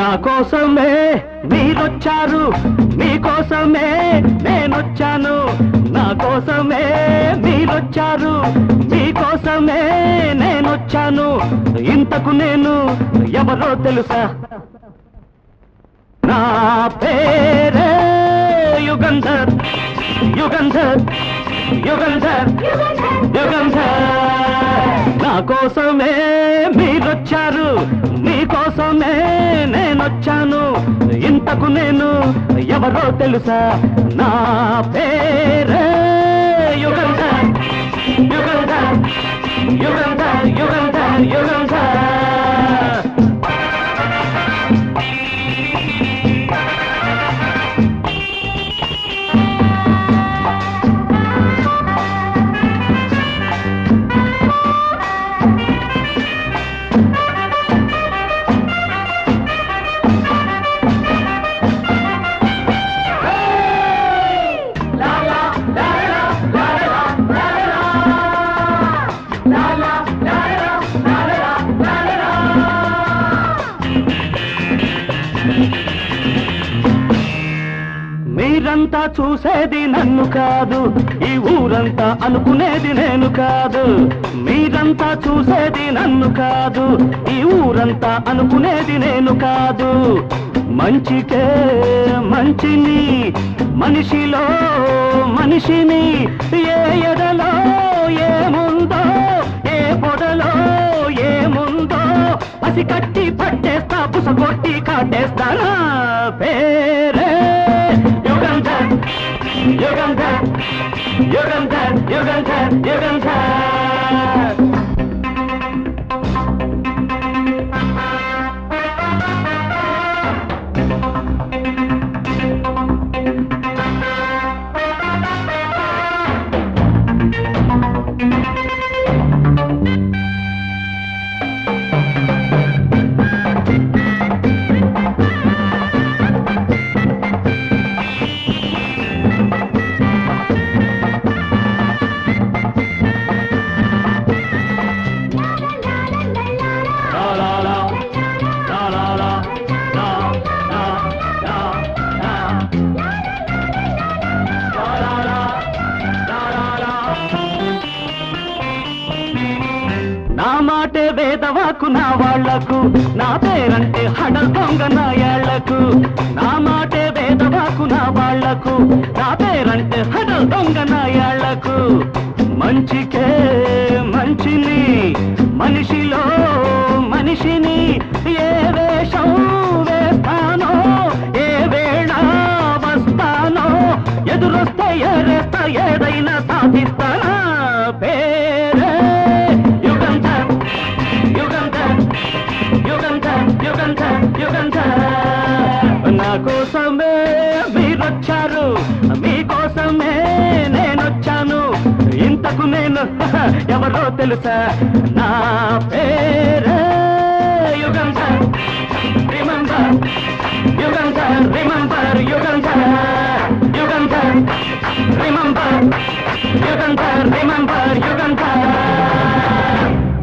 నా కోసమే మీరొచ్చారు, మీకోసమే నేనొచ్చాను. నా కోసమే మీరొచ్చారు, మీకోసమే నేనొచ్చాను. ఇంతకు నేను ఎవరో తెలుసా? నా పేరే యుగంధర్, యుగంధర్, యుగంధర్, యుగంధర్. నా కోసమే మీరొచ్చారు, మీకోసమే నేనొచ్చాను. ఇంతకు నేను ఎవరో తెలుసా? నా పేరే యుగంధర్, యుగంధర్, యుగంధర్, యుగంధర్, యుగంధర్. మీరంతా చూసేది నన్ను కాదు, ఈ ఊరంతా అనుకునేది నేను కాదు. మీరంతా చూసేది నన్ను కాదు, ఈ ఊరంతా అనుకునేది నేను కాదు. మంచికే మంచిని, మనిషిలో మనిషిని. ఏ ఎడలో ఏముందో, ఏ పొడలో ఏముందో పసి కట్టి పట్టేస్తా, పుసగొట్టి కాటేస్తానా. పేరే యుగంధర్, యుగంధర్, యుగంధర్, యుగంధర్, యుగంధర్. నా మాటే వేదవాకు నా వాళ్లకు, నా పేరంటే హడల్ దొంగ నా ఏళ్లకు. నా మాటే వేదవాకు నా వాళ్లకు, నా పేరంటే హడల్ దొంగ నా ఏళ్లకు. మంచికే మంచిని, మనిషిలో మనిషిని. ఏ వేషం వేస్తానో, ఏ వేళ వస్తానో, ఎదురొస్తే ఏరేస్తా, ఏదైనా సాధిస్తానా. పేరే యుగంధర్, యుగంధర్, యుగంధర్, యుగంధర్, యుగంధర్. నా కోసమే మీరొచ్చారు, మీకోసమే నేనొచ్చాను. ఇంతకు నేను ఎవరో తెలుసా? నా పేరే Yugandhar. Remember Yugandhar, remember Yugandhar, Yugandhar, remember Yugandhar, remember Yugandhar.